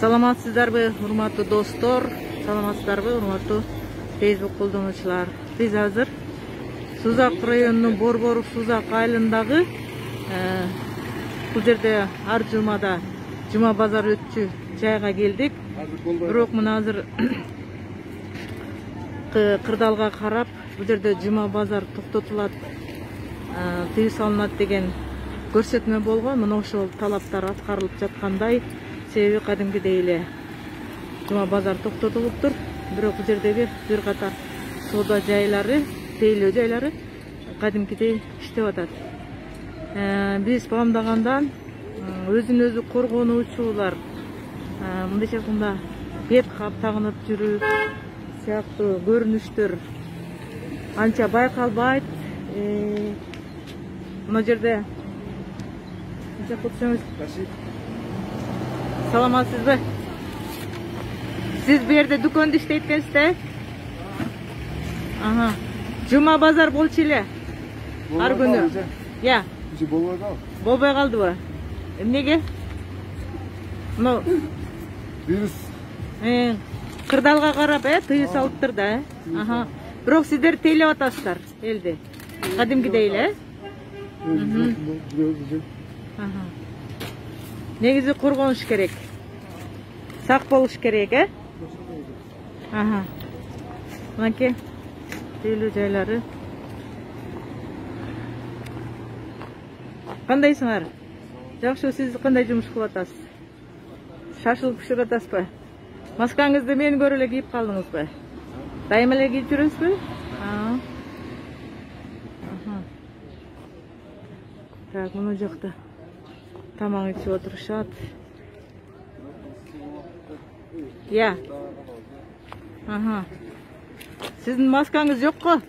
Саламатсыздарбы, урматтуу достор, саламатсыздарбы, урматтуу Facebook колдонуучулар. Биз азыр Сузак районунун Борбор Сузак айылындагы бул жерде ар жумада жума базар өтчү жайга келдик. Бирок мына азыр кырдаалга карап, бул жерде жума базар токтотулат, тыюу салынат деген көрсөтмө болгон. Мына ошол талаптар аткарылып жаткандай. Себеби кадимгидей эле жума базар токтотулуптур. Бирок бул жердеги бир катар соода жайлары, тейлөө жайлары кадимгидей иштеп атат. Биз бамдагандан өзүн өзү коргонуучулар мындайча айтканда бет кап тагынып жүрүү сыяктуу көрүнүштөр анча байкалбайт. Мына жерде саламатсызбы? Сиз бу жерде дүкөндө иштейт экенсиз да? Жума базар болчу эле ар күнү. Я. Болбой калдыбы? Эмнеге? Ну, вирус. Кырдаалга карап, тыюу салыптыр да. Бирок сиздер тейлеп атасыздар элди. Кадимгидей эле. Негизи коргонуш керек. Сак болуш керек, Мынакей тейлөө жайлары. Кандайсыңар? Жакшы, сиз кандай жумуш кылып атасыз? Шашылып пиширип атасызбы? Маскаңызды мен көрүп эле кийип калдыңызбы? Дайыма эле кийип жүрөсүзбү? Так, мына жакта тамак ичип отурушат. Я. Сиздин маскаңыз жокко?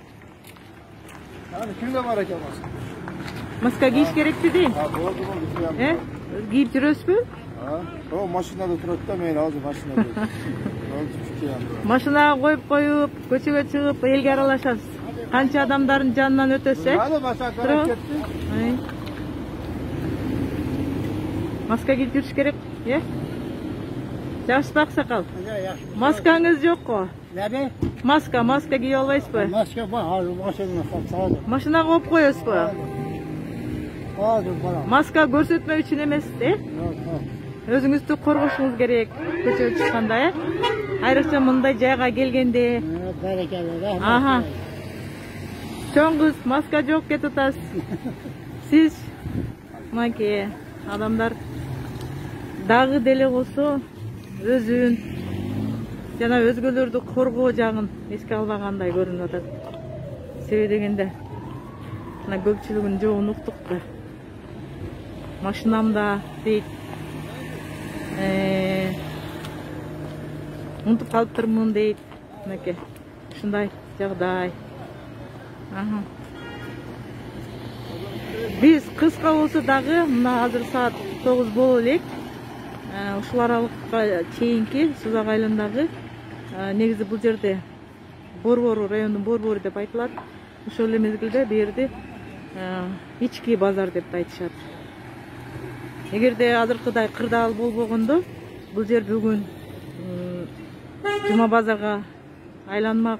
Кимде бар экен маска? Маска кийиш керекпи дейм? Кийип жүрөсүзбү? Машинада турат да, мен азыр машинада. Машинага коюп, көчөгө чыгып, элге аралашасыз. Канча адамдардын жанынан өтөсүз, Маска кийип жүрүш керек, Жакшысызбы аксакал? Маскаңыз жокко? Маска кийип албайсызбы? Маска бар, машинага. Машинага коюп коесузбу? Маска көрсөтмө үчүн эмес, Өзүңүздү коргошуңуз керек көчөгө чыкканда, Айрыкча мындай жайга келгенде. Чоң кыз, маска жок кетип атасыз. Сиз, мынакей адамдар дагы деле болсо өзүн жана өзгөлөрдү коргоо жагын эске албагандай көрүнүп атат. Себеби дегенде мына көпчүлүгүнүн жогун уктук да. Машинамда дейт. Унутуп калыптырмын дейт. Мынакей ушундай жагдай. Биз кыска болсо дагы мына азыр саат 9 боло элек. Ушул аралыкка чейинки Сузак айылындагы негизи бул жерде Борбор районунун Борбору деп айтылат. Ошол эле мезгилде бу жерде ички базар деп айтышат. Эгерде азыркыдай кырдаал болбогондо бул жер бүгүн жума базарга айланмак,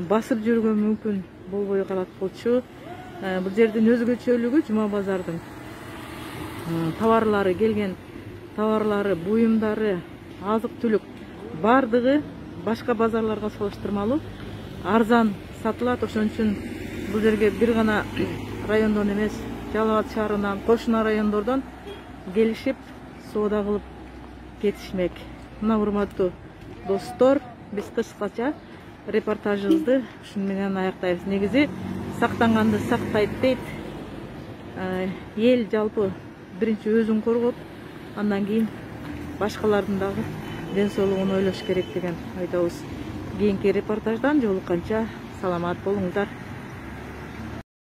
басып жүргөн мүмкүн болбой калат болчу. Бул жердин өзгөчөлүгү жума базардын товарлары келген, товарлары, буюмдары, азык-түлүк бардыгы башка базарларга салыштырмалуу арзан сатылат. Ошон үчүн бул жерге бир гана райондон эмес, Жалал Абад шаарынан, кошуна райондордон келишип, соода кылып кетишмек. Мына урматтуу достор, биз кыскача репортажыбызды ушун менен аяктайбыз. Негизи сактанганды сактайт дейт. Эл жалпы биринчи өзүн коргоп, андан кийин башкалардын дагы ден соолугун ойлош керек деген ойдобуз. Кийинки репортаждан жолукканча саламат болуңуздар.